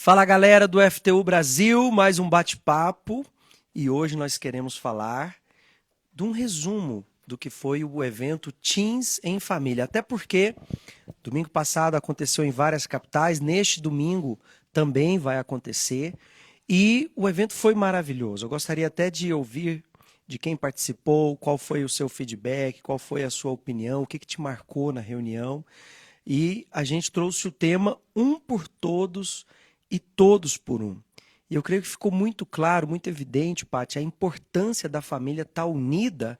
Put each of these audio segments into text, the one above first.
Fala galera do FTU Brasil, mais um bate-papo e hoje nós queremos falar de um resumo do que foi o evento Teens em Família. Até porque domingo passado aconteceu em várias capitais, neste domingo também vai acontecer e o evento foi maravilhoso. Eu gostaria até de ouvir de quem participou, qual foi o seu feedback, qual foi a sua opinião, o que te marcou na reunião. E a gente trouxe o tema Um por Todos e Todos por Um. E eu creio que ficou muito claro, muito evidente, Paty, a importância da família estar unida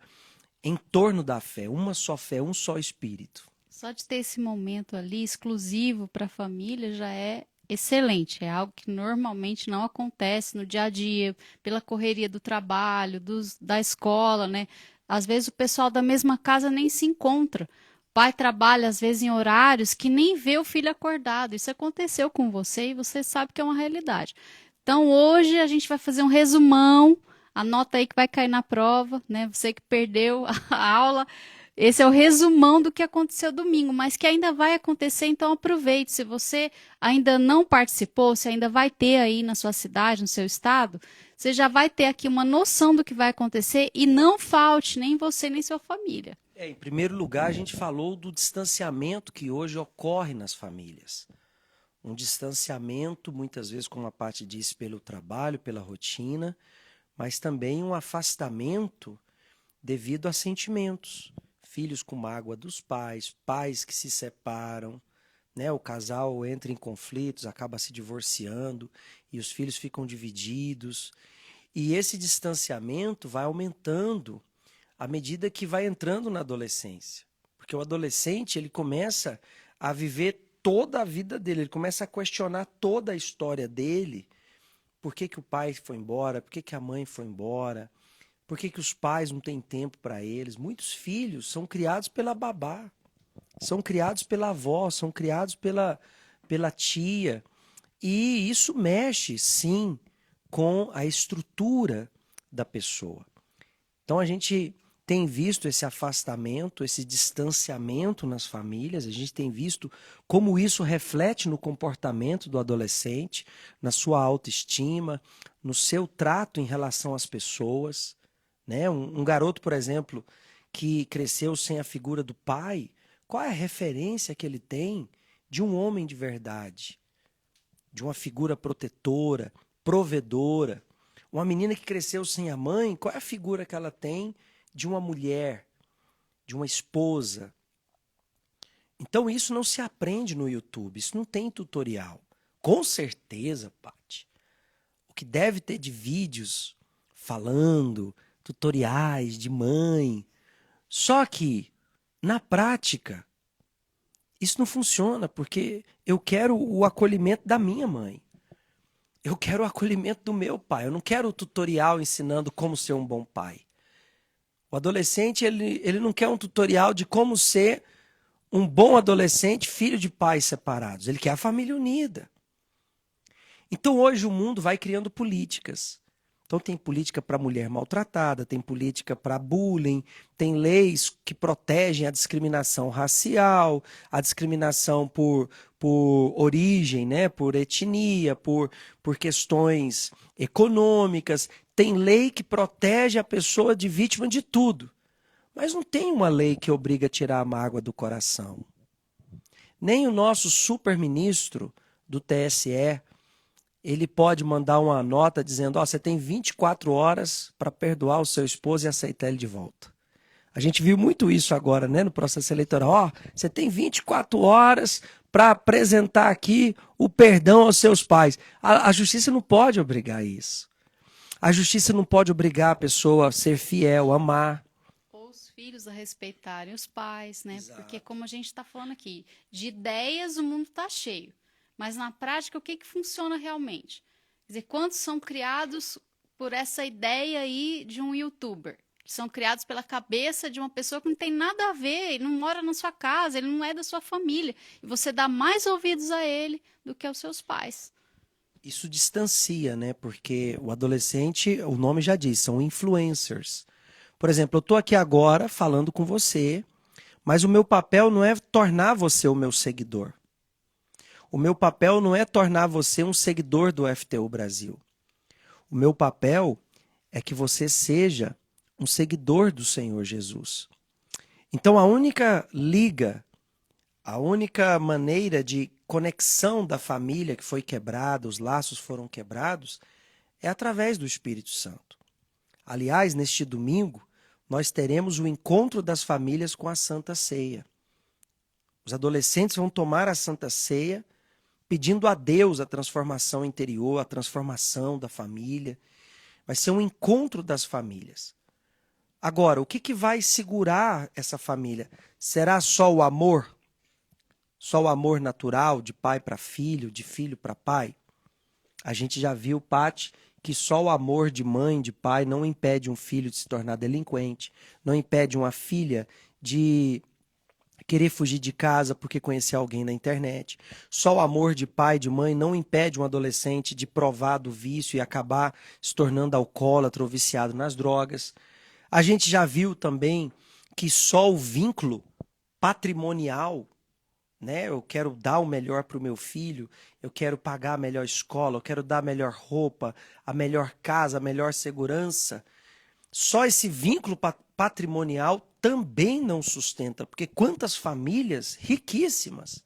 em torno da fé, uma só fé, um só espírito. Só de ter esse momento ali exclusivo para a família já é excelente. É algo que normalmente não acontece no dia a dia, pela correria do trabalho, da escola, né? Às vezes o pessoal da mesma casa nem se encontra. O pai trabalha, às vezes, em horários que nem vê o filho acordado. Isso aconteceu com você e você sabe que é uma realidade. Então, hoje a gente vai fazer um resumão. Anota aí que vai cair na prova, né? Você que perdeu a aula. Esse é o resumão do que aconteceu domingo, mas que ainda vai acontecer, então aproveite. Se você ainda não participou, se ainda vai ter aí na sua cidade, no seu estado, você já vai ter aqui uma noção do que vai acontecer e não falte nem você nem sua família. Em primeiro lugar, a gente falou do distanciamento que hoje ocorre nas famílias. Um distanciamento, muitas vezes, como a parte disse, pelo trabalho, pela rotina, mas também um afastamento devido a sentimentos. Filhos com mágoa dos pais, pais que se separam, né? O casal entra em conflitos, acaba se divorciando e os filhos ficam divididos. E esse distanciamento vai aumentando à medida que vai entrando na adolescência. Porque o adolescente, ele começa a viver toda a vida dele, ele começa a questionar toda a história dele. Por que o pai foi embora? Por que a mãe foi embora? Por que os pais não têm tempo para eles? Muitos filhos são criados pela babá, são criados pela avó, são criados pela tia. E isso mexe, sim, com a estrutura da pessoa. Então a gente tem visto esse afastamento, esse distanciamento nas famílias, a gente tem visto como isso reflete no comportamento do adolescente, na sua autoestima, no seu trato em relação às pessoas. Né? Um garoto, por exemplo, que cresceu sem a figura do pai, qual é a referência que ele tem de um homem de verdade? De uma figura protetora, provedora? Uma menina que cresceu sem a mãe, qual é a figura que ela tem de uma mulher, de uma esposa? Então isso não se aprende no YouTube, isso não tem tutorial. Com certeza, Paty, o que deve ter de vídeos falando, tutoriais de mãe. Só que, na prática, isso não funciona, porque eu quero o acolhimento da minha mãe. Eu quero o acolhimento do meu pai. Eu não quero o tutorial ensinando como ser um bom pai. O adolescente, ele não quer um tutorial de como ser um bom adolescente, filho de pais separados. Ele quer a família unida. Então hoje o mundo vai criando políticas. Então tem política para mulher maltratada, tem política para bullying, tem leis que protegem a discriminação racial, a discriminação por origem, né? Por etnia, por questões econômicas. Tem lei que protege a pessoa de vítima de tudo. Mas não tem uma lei que obriga a tirar a mágoa do coração. Nem o nosso super-ministro do TSE, ele pode mandar uma nota dizendo, você tem 24 horas para perdoar o seu esposo e aceitar ele de volta. A gente viu muito isso agora, né, no processo eleitoral. Você tem 24 horas para apresentar aqui o perdão aos seus pais. A justiça não pode obrigar isso. A justiça não pode obrigar a pessoa a ser fiel, a amar. Ou os filhos a respeitarem os pais, né? Exato. Porque como a gente está falando aqui, de ideias o mundo está cheio. Mas na prática, o que funciona realmente? Quer dizer, quantos são criados por essa ideia aí de um youtuber? Que são criados pela cabeça de uma pessoa que não tem nada a ver, ele não mora na sua casa, ele não é da sua família. E você dá mais ouvidos a ele do que aos seus pais. Isso distancia, né? Porque o adolescente, o nome já diz, são influencers. Por exemplo, eu estou aqui agora falando com você, mas o meu papel não é tornar você o meu seguidor. O meu papel não é tornar você um seguidor do FTU Brasil. O meu papel é que você seja um seguidor do Senhor Jesus. Então, a única liga, a única maneira de conexão da família que foi quebrada, os laços foram quebrados, é através do Espírito Santo. Aliás, neste domingo, nós teremos o encontro das famílias com a Santa Ceia. Os adolescentes vão tomar a Santa Ceia, pedindo a Deus a transformação interior, a transformação da família. Vai ser um encontro das famílias. Agora, o que vai segurar essa família? Será só o amor? Só o amor natural, de pai para filho, de filho para pai? A gente já viu, Paty, que só o amor de mãe, de pai, não impede um filho de se tornar delinquente, não impede uma filha de querer fugir de casa porque conheceu alguém na internet. Só o amor de pai e de mãe não impede um adolescente de provar do vício e acabar se tornando alcoólatra ou viciado nas drogas. A gente já viu também que só o vínculo patrimonial, né? Eu quero dar o melhor para o meu filho, eu quero pagar a melhor escola, eu quero dar a melhor roupa, a melhor casa, a melhor segurança. Só esse vínculo patrimonial também não sustenta, porque quantas famílias riquíssimas,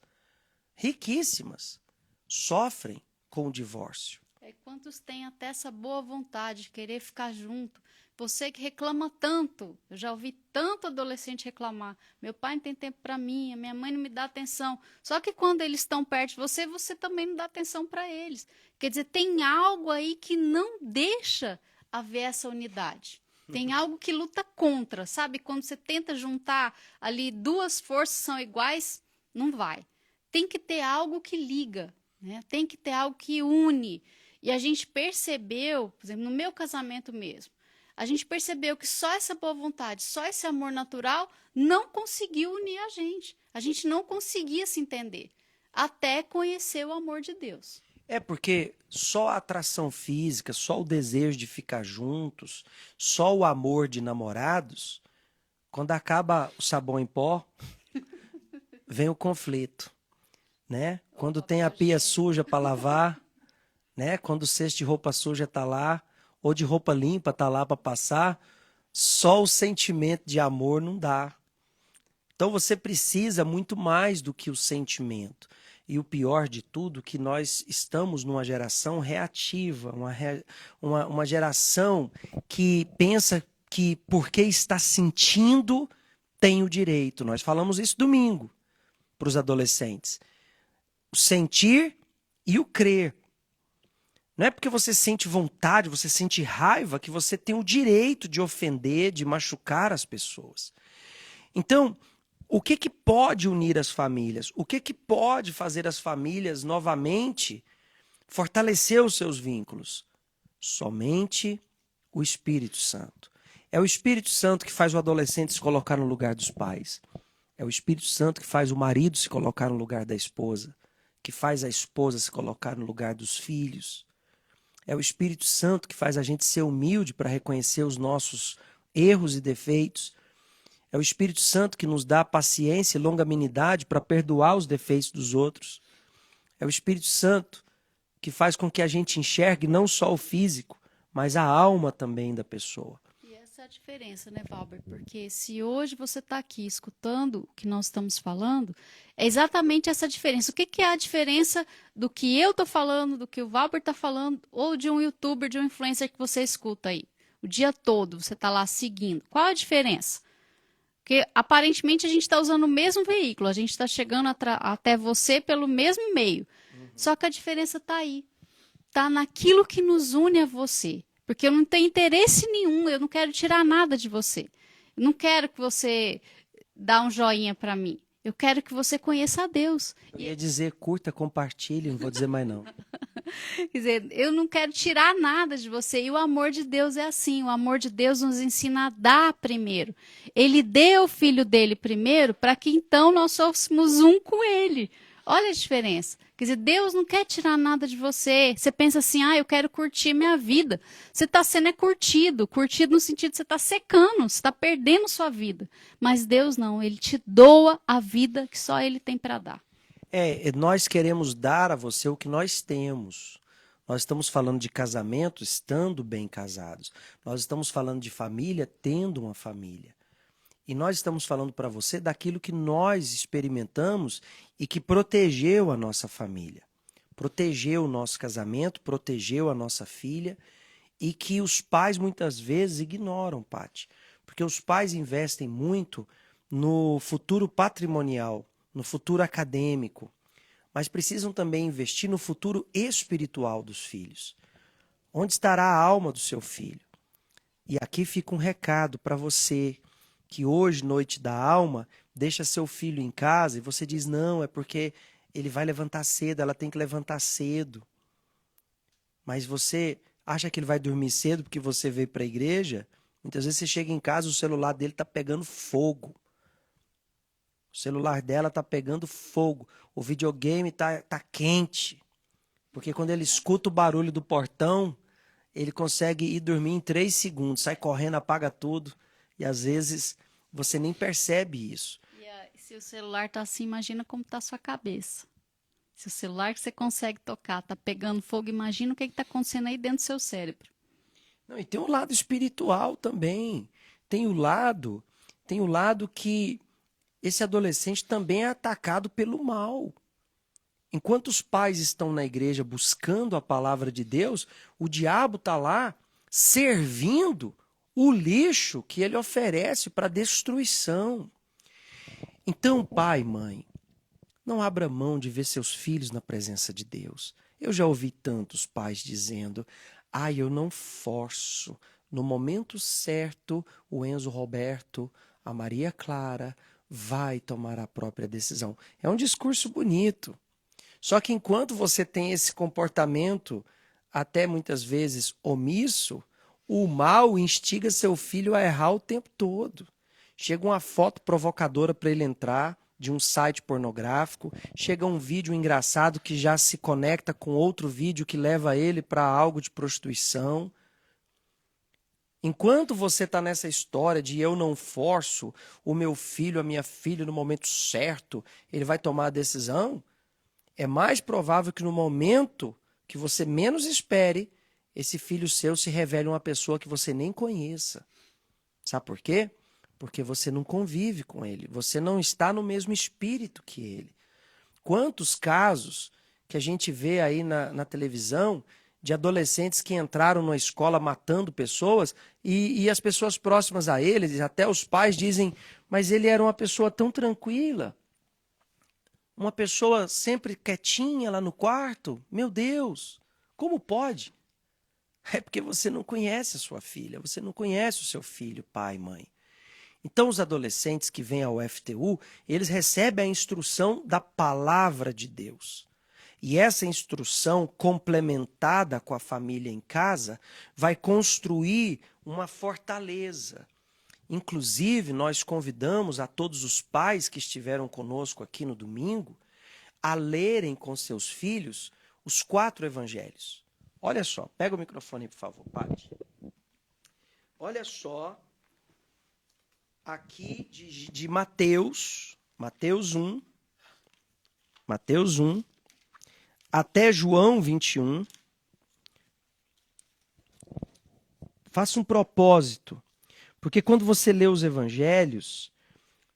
sofrem com o divórcio. Quantos têm até essa boa vontade de querer ficar junto? Você que reclama tanto, eu já ouvi tanto adolescente reclamar, meu pai não tem tempo para mim, a minha mãe não me dá atenção. Só que quando eles estão perto de você, você também não dá atenção para eles. Quer dizer, tem algo aí que não deixa haver essa unidade. Tem algo que luta contra, sabe? Quando você tenta juntar ali duas forças são iguais, não vai. Tem que ter algo que liga, né? Tem que ter algo que une. E a gente percebeu, por exemplo, no meu casamento mesmo, a gente percebeu que só essa boa vontade, só esse amor natural não conseguiu unir a gente. A gente não conseguia se entender, até conhecer o amor de Deus. É porque só a atração física, só o desejo de ficar juntos, só o amor de namorados, quando acaba o sabão em pó, vem o conflito, né? Quando tem a pia suja para lavar, né? Quando o cesto de roupa suja tá lá, ou de roupa limpa tá lá para passar, só o sentimento de amor não dá. Então você precisa muito mais do que o sentimento. E o pior de tudo, que nós estamos numa geração reativa, uma geração que pensa que porque está sentindo, tem o direito. Nós falamos isso domingo para os adolescentes. O sentir e o crer. Não é porque você sente vontade, você sente raiva, que você tem o direito de ofender, de machucar as pessoas. Então, o que pode unir as famílias? O que pode fazer as famílias novamente fortalecer os seus vínculos? Somente o Espírito Santo. É o Espírito Santo que faz o adolescente se colocar no lugar dos pais. É o Espírito Santo que faz o marido se colocar no lugar da esposa, que faz a esposa se colocar no lugar dos filhos. É o Espírito Santo que faz a gente ser humilde para reconhecer os nossos erros e defeitos. É o Espírito Santo que nos dá paciência e longanimidade para perdoar os defeitos dos outros. É o Espírito Santo que faz com que a gente enxergue não só o físico, mas a alma também da pessoa. E essa é a diferença, né, Valber? Porque se hoje você está aqui escutando o que nós estamos falando, é exatamente essa diferença. O que é a diferença do que eu estou falando, do que o Valber está falando, ou de um youtuber, de um influencer que você escuta aí? O dia todo você está lá seguindo. Qual a diferença? Porque aparentemente a gente está usando o mesmo veículo, a gente está chegando até você pelo mesmo meio. Só que a diferença está aí. Está naquilo que nos une a você. Porque eu não tenho interesse nenhum, eu não quero tirar nada de você. Eu não quero que você dá um joinha para mim. Eu quero que você conheça a Deus. Eu ia dizer curta, compartilhe, não vou dizer mais não. Quer dizer, eu não quero tirar nada de você. E o amor de Deus é assim. O amor de Deus nos ensina a dar primeiro. Ele deu o filho dele primeiro para que então nós fôssemos um com ele. Olha a diferença. Quer dizer, Deus não quer tirar nada de você. Você pensa assim, eu quero curtir minha vida. Você está sendo curtido. Curtido no sentido de você está secando, você está perdendo sua vida. Mas Deus não, Ele te doa a vida que só Ele tem para dar. Nós queremos dar a você o que nós temos. Nós estamos falando de casamento, estando bem casados. Nós estamos falando de família, tendo uma família. E nós estamos falando para você daquilo que nós experimentamos e que protegeu a nossa família. Protegeu o nosso casamento, protegeu a nossa filha e que os pais muitas vezes ignoram, Paty. Porque os pais investem muito no futuro patrimonial, no futuro acadêmico, mas precisam também investir no futuro espiritual dos filhos. Onde estará a alma do seu filho? E aqui fica um recado para você que hoje, noite da alma, deixa seu filho em casa e você diz, não, é porque ele vai levantar cedo, ela tem que levantar cedo. Mas você acha que ele vai dormir cedo porque você veio para a igreja? Muitas vezes você chega em casa, o celular dele está pegando fogo. O celular dela está pegando fogo. O videogame tá quente. Porque quando ele escuta o barulho do portão, ele consegue ir dormir em 3 segundos. Sai correndo, apaga tudo. E às vezes você nem percebe isso. E se o celular tá assim, imagina como tá a sua cabeça. Se o celular que você consegue tocar tá pegando fogo, imagina o que está acontecendo aí dentro do seu cérebro. Não, e tem um lado espiritual também. Tem o lado que esse adolescente também é atacado pelo mal. Enquanto os pais estão na igreja buscando a palavra de Deus, o diabo está lá servindo o lixo que ele oferece para destruição. Então, pai, mãe, não abra mão de ver seus filhos na presença de Deus. Eu já ouvi tantos pais dizendo, eu não forço. No momento certo, o Enzo Roberto, a Maria Clara, vai tomar a própria decisão. É um discurso bonito. Só que enquanto você tem esse comportamento, até muitas vezes omisso, o mal instiga seu filho a errar o tempo todo. Chega uma foto provocadora para ele entrar de um site pornográfico, chega um vídeo engraçado que já se conecta com outro vídeo que leva ele para algo de prostituição. Enquanto você está nessa história de eu não forço o meu filho, a minha filha, no momento certo, ele vai tomar a decisão, é mais provável que no momento que você menos espere, esse filho seu se revele uma pessoa que você nem conheça. Sabe por quê? Porque você não convive com ele, você não está no mesmo espírito que ele. Quantos casos que a gente vê aí na televisão de adolescentes que entraram na escola matando pessoas e as pessoas próximas a eles, até os pais dizem, mas ele era uma pessoa tão tranquila, uma pessoa sempre quietinha lá no quarto. Meu Deus, como pode? É porque você não conhece a sua filha, você não conhece o seu filho, pai, mãe. Então, os adolescentes que vêm ao FTU, eles recebem a instrução da palavra de Deus. E essa instrução, complementada com a família em casa, vai construir uma fortaleza. Inclusive, nós convidamos a todos os pais que estiveram conosco aqui no domingo a lerem com seus filhos os 4 evangelhos. Olha só, pega o microfone, por favor, Paty. Olha só, aqui de Mateus 1, até João 21. Faça um propósito, porque quando você lê os evangelhos,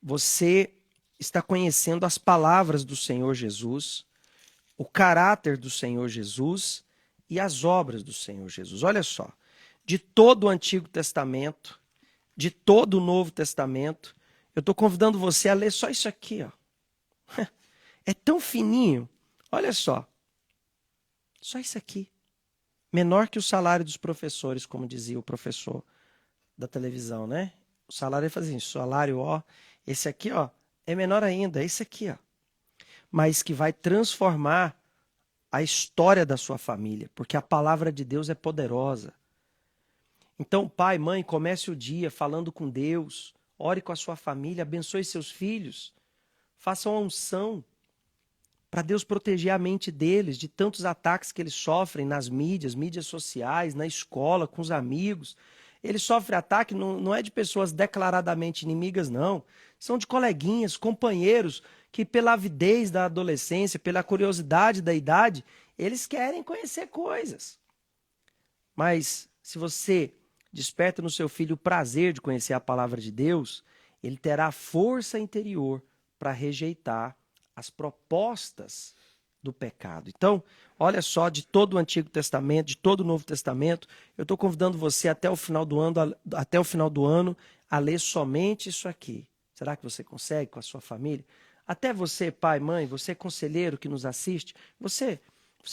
você está conhecendo as palavras do Senhor Jesus, o caráter do Senhor Jesus e as obras do Senhor Jesus. Olha só, de todo o Antigo Testamento, de todo o Novo Testamento, eu estou convidando você a ler só isso aqui, ó. É tão fininho, olha só. Só isso aqui. Menor que o salário dos professores, como dizia o professor da televisão, né? O salário é fazer isso, salário, ó. Esse aqui, ó, é menor ainda, esse aqui, ó. Mas que vai transformar a história da sua família, porque a palavra de Deus é poderosa. Então, pai, mãe, comece o dia falando com Deus, ore com a sua família, abençoe seus filhos, faça uma unção para Deus proteger a mente deles de tantos ataques que eles sofrem nas mídias sociais, na escola, com os amigos. Eles sofrem ataque não é de pessoas declaradamente inimigas, não. São de coleguinhas, companheiros, que pela avidez da adolescência, pela curiosidade da idade, eles querem conhecer coisas. Mas se você desperta no seu filho o prazer de conhecer a palavra de Deus, ele terá força interior para rejeitar as propostas do pecado. Então, olha só, de todo o Antigo Testamento, de todo o Novo Testamento, eu estou convidando você até o final do ano a ler somente isso aqui. Será que você consegue com a sua família? Até você, pai, mãe, você conselheiro que nos assiste, você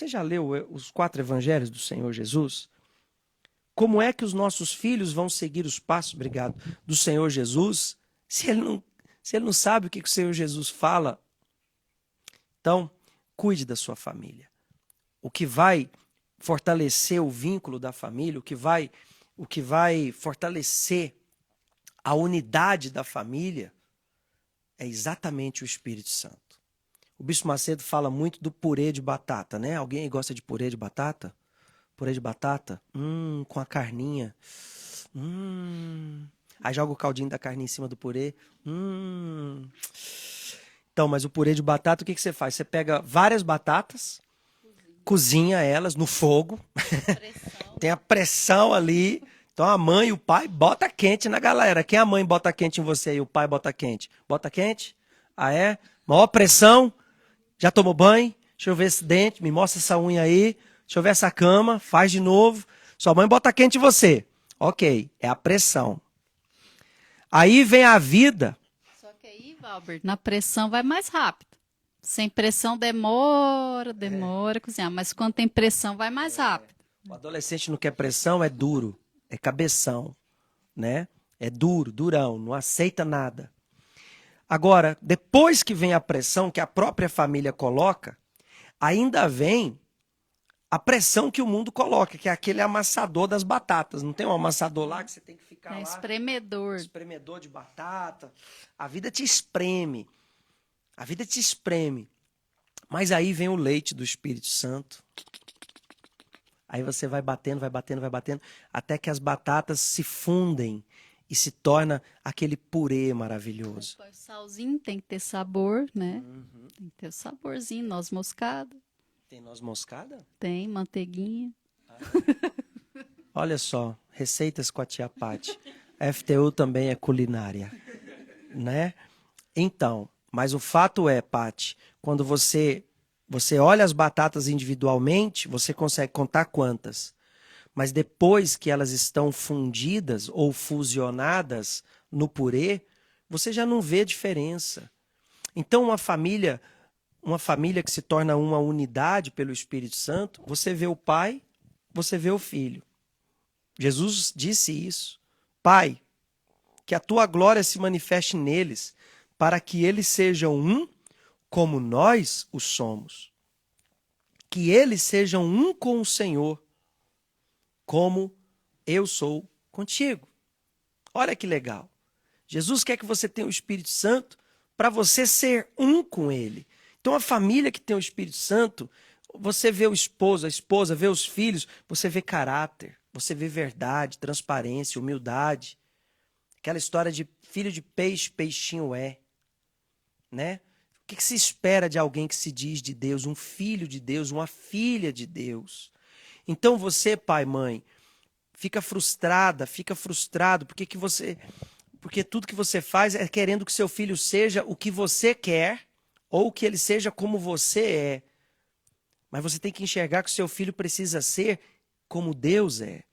já leu os 4 evangelhos do Senhor Jesus? Como é que os nossos filhos vão seguir os passos, obrigado, do Senhor Jesus, se ele não sabe o que o Senhor Jesus fala? Então, cuide da sua família. O que vai fortalecer o vínculo da família, o que vai fortalecer a unidade da família é exatamente o Espírito Santo. O Bispo Macedo fala muito do purê de batata, né? Alguém gosta de purê de batata? Purê de batata? Com a carninha. Aí joga o caldinho da carne em cima do purê. Então, mas o purê de batata, o que você faz? Você pega várias batatas, cozinha elas no fogo. Tem a pressão ali. Então a mãe e o pai bota quente na galera. Quem a mãe bota quente em você e o pai bota quente? Bota quente? Ah, é? Maior pressão. Já tomou banho? Deixa eu ver esse dente. Me mostra essa unha aí. Deixa eu ver essa cama. Faz de novo. Sua mãe bota quente em você. Ok. É a pressão. Aí vem a vida. Só que aí, Valber, na pressão vai mais rápido. Sem pressão demora a cozinhar. Mas quando tem pressão vai mais rápido. O adolescente não quer pressão, é duro. É cabeção, né? É duro, durão, não aceita nada. Agora, depois que vem a pressão que a própria família coloca, ainda vem a pressão que o mundo coloca, que é aquele amassador das batatas. Não tem um amassador lá que você tem que ficar lá? Espremedor. Espremedor de batata. A vida te espreme. A vida te espreme. Mas aí vem o leite do Espírito Santo. Aí você vai batendo, até que as batatas se fundem e se torna aquele purê maravilhoso. O salzinho tem que ter sabor, né? Tem que ter o saborzinho, noz moscada. Tem noz moscada? Tem, manteiguinha. Olha só, receitas com a tia Pati. FTU também é culinária, né? Então, mas o fato é, Pati, quando você olha as batatas individualmente, você consegue contar quantas. Mas depois que elas estão fundidas ou fusionadas no purê, você já não vê diferença. Então, uma família que se torna uma unidade pelo Espírito Santo, você vê o pai, você vê o filho. Jesus disse isso. Pai, que a tua glória se manifeste neles, para que eles sejam um como nós o somos. Que eles sejam um com o Senhor, como eu sou contigo. Olha que legal. Jesus quer que você tenha o Espírito Santo para você ser um com ele. Então a família que tem o Espírito Santo, você vê o esposo, a esposa, vê os filhos, você vê caráter, você vê verdade, transparência, humildade. Aquela história de filho de peixe, peixinho é, né? O que se espera de alguém que se diz de Deus, um filho de Deus, uma filha de Deus? Então você, pai, mãe, fica frustrado, porque tudo que você faz é querendo que seu filho seja o que você quer ou que ele seja como você é. Mas você tem que enxergar que o seu filho precisa ser como Deus é.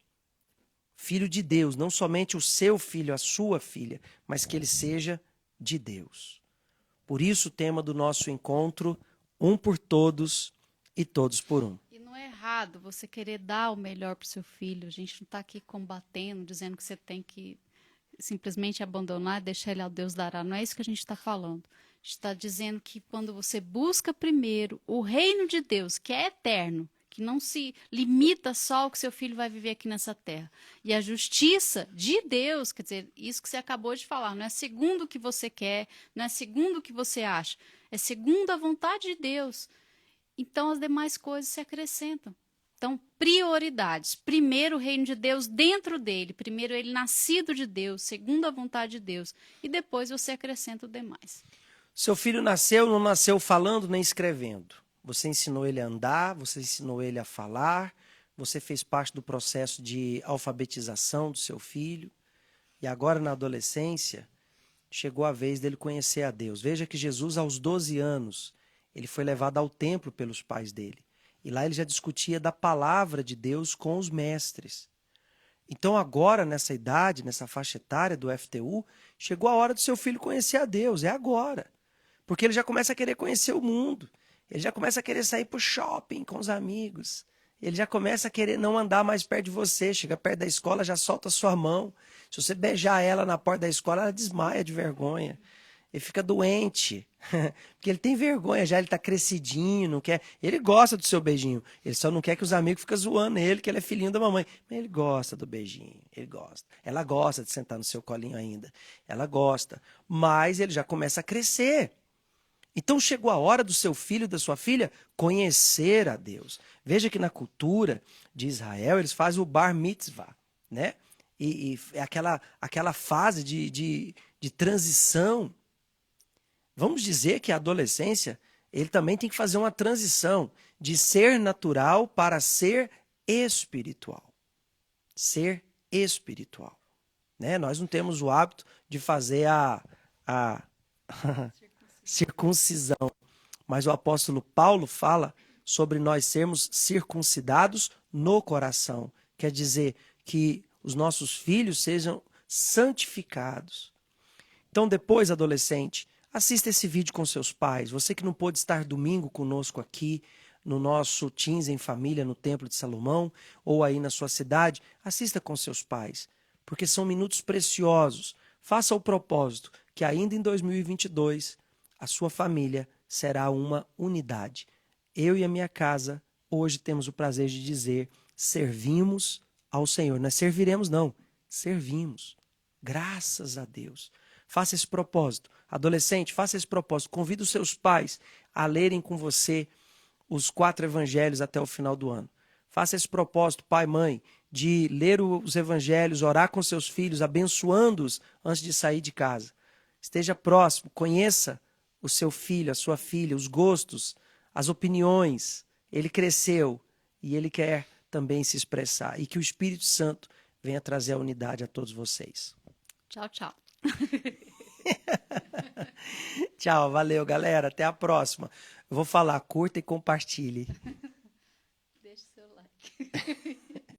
Filho de Deus, não somente o seu filho, a sua filha, mas que ele seja de Deus. Por isso o tema do nosso encontro, um por todos e todos por um. E não é errado você querer dar o melhor para o seu filho. A gente não está aqui combatendo, dizendo que você tem que simplesmente abandonar e deixar ele ao Deus dará. Não é isso que a gente está falando. A gente está dizendo que quando você busca primeiro o reino de Deus, que é eterno, que não se limita só ao que seu filho vai viver aqui nessa terra. E a justiça de Deus, quer dizer, isso que você acabou de falar, não é segundo o que você quer, não é segundo o que você acha, é segundo a vontade de Deus. Então as demais coisas se acrescentam. Então, prioridades. Primeiro o reino de Deus dentro dele, primeiro ele nascido de Deus, segundo a vontade de Deus, e depois você acrescenta o demais. Seu filho nasceu, não nasceu falando nem escrevendo. Você ensinou ele a andar, você ensinou ele a falar, você fez parte do processo de alfabetização do seu filho. E agora, na adolescência, chegou a vez dele conhecer a Deus. Veja que Jesus, aos 12 anos, ele foi levado ao templo pelos pais dele. E lá ele já discutia da palavra de Deus com os mestres. Então agora, nessa idade, nessa faixa etária do FTU, chegou a hora do seu filho conhecer a Deus. É agora. Porque ele já começa a querer conhecer o mundo. Ele já começa a querer sair para o shopping com os amigos. Ele já começa a querer não andar mais perto de você. Chega perto da escola, já solta a sua mão. Se você beijar ela na porta da escola, ela desmaia de vergonha. Ele fica doente. Porque ele tem vergonha já, ele está crescidinho, não quer. Ele gosta do seu beijinho. Ele só não quer que os amigos fiquem zoando ele, que ele é filhinho da mamãe. Mas ele gosta do beijinho. Ele gosta. Ela gosta de sentar no seu colinho ainda. Ela gosta. Mas ele já começa a crescer. Então chegou a hora do seu filho e da sua filha conhecer a Deus. Veja que na cultura de Israel eles fazem o bar mitzvah, né? E é aquela fase de transição. Vamos dizer que a adolescência, ele também tem que fazer uma transição de ser natural para ser espiritual. Ser espiritual. Né? Nós não temos o hábito de fazer a circuncisão. Mas o apóstolo Paulo fala sobre nós sermos circuncidados no coração. Quer dizer que os nossos filhos sejam santificados. Então, depois, adolescente, assista esse vídeo com seus pais. Você que não pôde estar domingo conosco aqui, no nosso Teens em Família, no Templo de Salomão, ou aí na sua cidade, assista com seus pais. Porque são minutos preciosos. Faça o propósito que ainda em 2022 a sua família será uma unidade. Eu e a minha casa, hoje temos o prazer de dizer, servimos ao Senhor. Não é serviremos, não. Servimos. Graças a Deus. Faça esse propósito. Adolescente, faça esse propósito. Convide os seus pais a lerem com você os 4 evangelhos até o final do ano. Faça esse propósito, pai, mãe, de ler os evangelhos, orar com seus filhos, abençoando-os antes de sair de casa. Esteja próximo, conheça o seu filho, a sua filha, os gostos, as opiniões. Ele cresceu e ele quer também se expressar. E que o Espírito Santo venha trazer a unidade a todos vocês. Tchau, tchau. Tchau, valeu, galera. Até a próxima. Eu vou falar, curta e compartilhe. Deixe seu like.